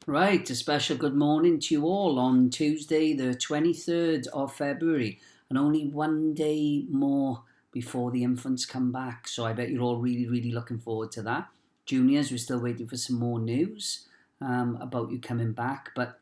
Right, a special good morning to you all on Tuesday, the 23rd of February, and only one day more before the infants come back. So I bet you're all really, really looking forward to that. Juniors, we're still waiting for some more news about you coming back, but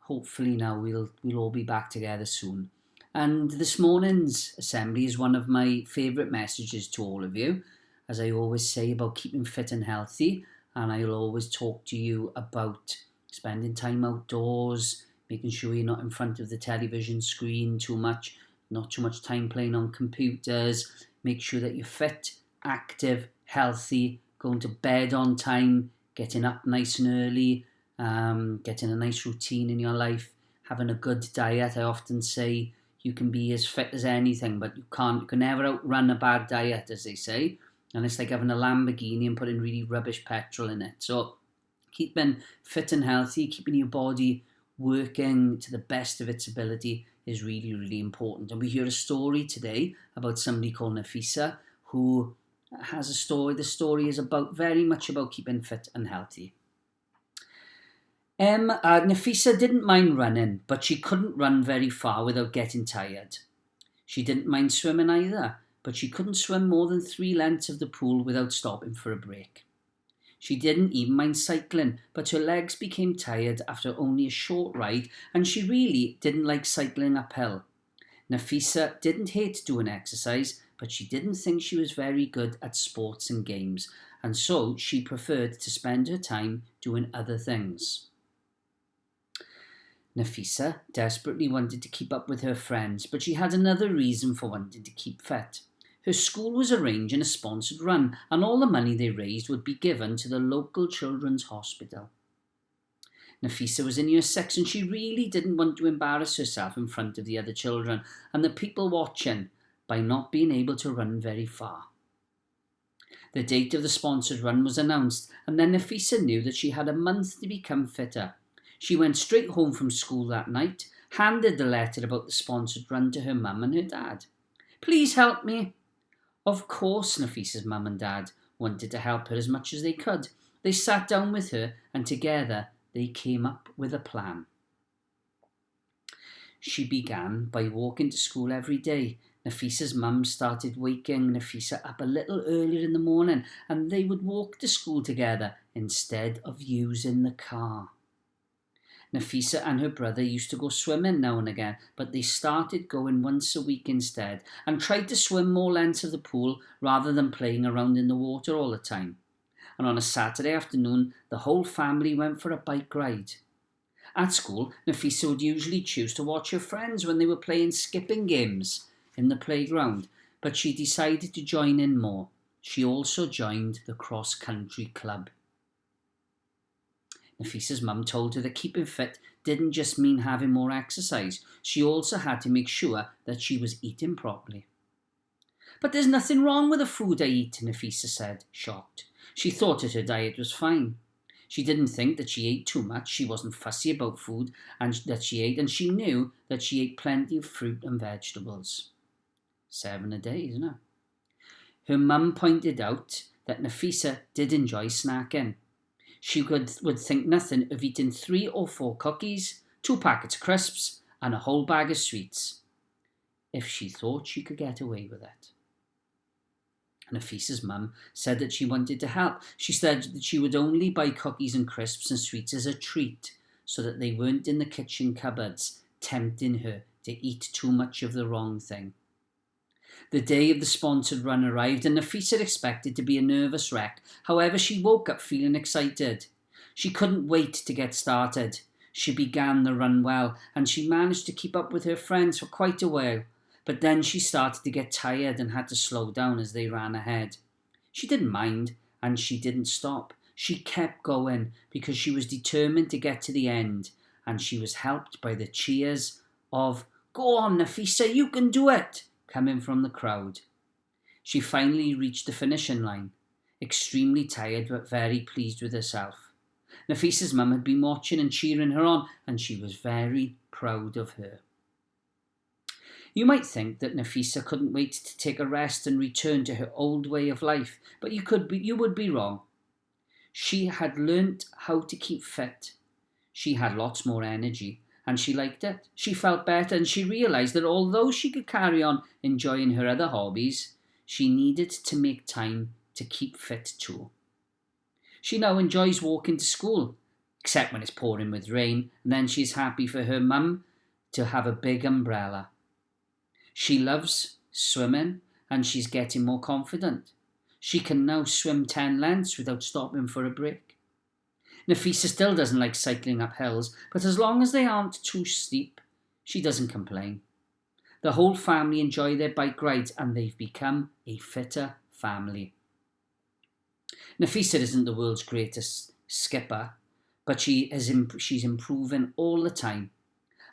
hopefully now we'll all be back together soon. And this morning's assembly is one of my favourite messages to all of you, as I always say about keeping fit and healthy, and I'll always talk to you about spending time outdoors, making sure you're not in front of the television screen too much, not too much time playing on computers, make sure that you're fit, active, healthy, going to bed on time, getting up nice and early, getting a nice routine in your life, having a good diet. I often say you can be as fit as anything, but you can never outrun a bad diet, as they say. And it's like having a Lamborghini and putting really rubbish petrol in it. So keeping fit and healthy, keeping your body working to the best of its ability is really, really important. And we hear a story today about somebody called Nafisa who has a story. The story is very much about keeping fit and healthy. Nafisa didn't mind running, but she couldn't run very far without getting tired. She didn't mind swimming either, but she couldn't swim more than 3 lengths of the pool without stopping for a break. She didn't even mind cycling, but her legs became tired after only a short ride, and she really didn't like cycling uphill. Nafisa didn't hate doing exercise, but she didn't think she was very good at sports and games, and so she preferred to spend her time doing other things. Nafisa desperately wanted to keep up with her friends, but she had another reason for wanting to keep fit. Her school was arranging a sponsored run, and all the money they raised would be given to the local children's hospital. Nafisa was in year 6 and she really didn't want to embarrass herself in front of the other children and the people watching by not being able to run very far. The date of the sponsored run was announced, and then Nafisa knew that she had a month to become fitter. She went straight home from school that night, handed the letter about the sponsored run to her mum and her dad. "Please help me." Of course, Nafisa's mum and dad wanted to help her as much as they could. They sat down with her and together they came up with a plan. She began by walking to school every day. Nafisa's mum started waking Nafisa up a little earlier in the morning, and they would walk to school together instead of using the car. Nafisa and her brother used to go swimming now and again, but they started going once a week instead and tried to swim more lengths of the pool rather than playing around in the water all the time. And on a Saturday afternoon, the whole family went for a bike ride. At school, Nafisa would usually choose to watch her friends when they were playing skipping games in the playground, but she decided to join in more. She also joined the cross-country club. Nafisa's mum told her that keeping fit didn't just mean having more exercise. She also had to make sure that she was eating properly. "But there's nothing wrong with the food I eat," Nafisa said, shocked. She thought that her diet was fine. She didn't think that she ate too much. She wasn't fussy about food that she ate, and she knew that she ate plenty of fruit and vegetables. 7 a day, isn't it? Her mum pointed out that Nafisa did enjoy snacking. She would think nothing of eating 3 or 4 cookies, 2 packets of crisps, and a whole bag of sweets, if she thought she could get away with it. Nafisa's mum said that she wanted to help. She said that she would only buy cookies and crisps and sweets as a treat, so that they weren't in the kitchen cupboards, tempting her to eat too much of the wrong thing. The day of the sponsored run arrived, and Nafisa expected to be a nervous wreck. However, she woke up feeling excited. She couldn't wait to get started. She began the run well, and she managed to keep up with her friends for quite a while. But then she started to get tired and had to slow down as they ran ahead. She didn't mind, and she didn't stop. She kept going because she was determined to get to the end, and she was helped by the cheers of "Go on, Nafisa, you can do it!" coming from the crowd. She finally reached the finishing line, extremely tired but very pleased with herself. Nafisa's mum had been watching and cheering her on, and she was very proud of her. You might think that Nafisa couldn't wait to take a rest and return to her old way of life, but you would be wrong. She had learnt how to keep fit. She had lots more energy and she liked it. She felt better and she realised that although she could carry on enjoying her other hobbies, she needed to make time to keep fit too. She now enjoys walking to school, except when it's pouring with rain, and then she's happy for her mum to have a big umbrella. She loves swimming and she's getting more confident. She can now swim 10 lengths without stopping for a break. Nafisa still doesn't like cycling up hills, but as long as they aren't too steep, she doesn't complain. The whole family enjoy their bike rides and they've become a fitter family. Nafisa isn't the world's greatest skipper, but she's improving all the time.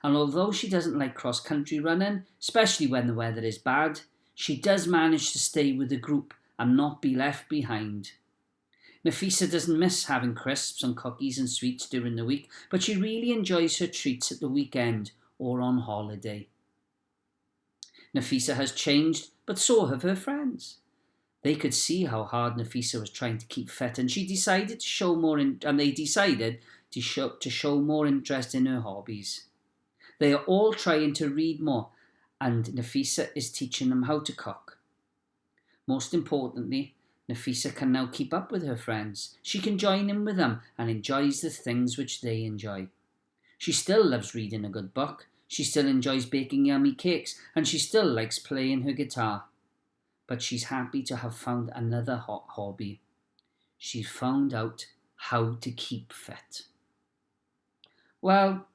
And although she doesn't like cross-country running, especially when the weather is bad, she does manage to stay with the group and not be left behind. Nafisa doesn't miss having crisps and cookies and sweets during the week, but she really enjoys her treats at the weekend or on holiday. Nafisa has changed, but so have her friends. They could see how hard Nafisa was trying to keep fit, and they decided to show more interest in her hobbies. They are all trying to read more, and Nafisa is teaching them how to cook. Most importantly, Nafisa can now keep up with her friends. She can join in with them and enjoys the things which they enjoy. She still loves reading a good book. She still enjoys baking yummy cakes, and she still likes playing her guitar. But she's happy to have found another hot hobby. She's found out how to keep fit. Well,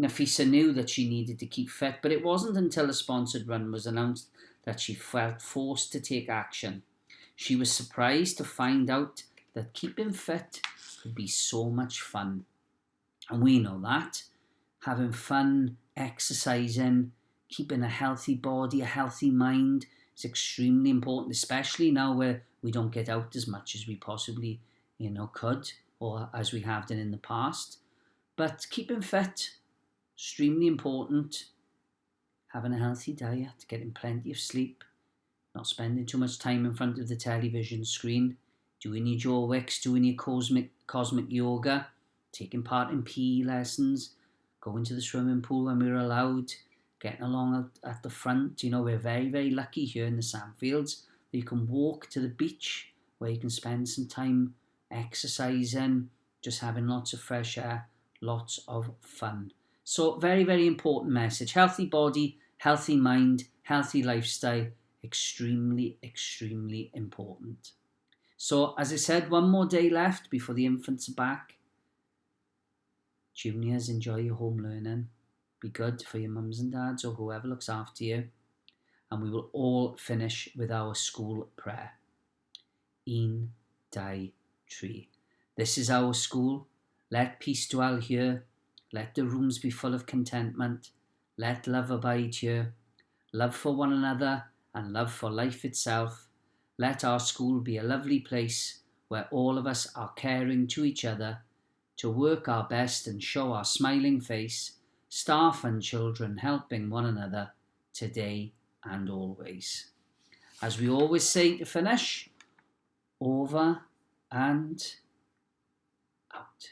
Nafisa knew that she needed to keep fit, but it wasn't until a sponsored run was announced that she felt forced to take action. She was surprised to find out that keeping fit could be so much fun. And we know that. Having fun, exercising, keeping a healthy body, a healthy mind is extremely important, especially now where we don't get out as much as we possibly, could, or as we have done in the past. But keeping fit, extremely important. Having a healthy diet, getting plenty of sleep, not spending too much time in front of the television screen, doing your jaw wicks, doing your cosmic yoga, taking part in PE lessons, going to the swimming pool when we're allowed, getting along out at the front. We're very, very lucky here in the Sandfields that you can walk to the beach where you can spend some time exercising, just having lots of fresh air, lots of fun. So very, very important message. Healthy body, healthy mind, healthy lifestyle, extremely, extremely important. So as I said, one more day left before the infants are back. Juniors, enjoy your home learning. Be good for your mums and dads or whoever looks after you. And we will all finish with our school prayer. Un Dau Tri. This is our school. Let peace dwell here. Let the rooms be full of contentment. Let love abide here. Love for one another and love for life itself. Let our school be a lovely place where all of us are caring to each other, to work our best and show our smiling face, staff and children helping one another today and always. As we always say to finish, over and out.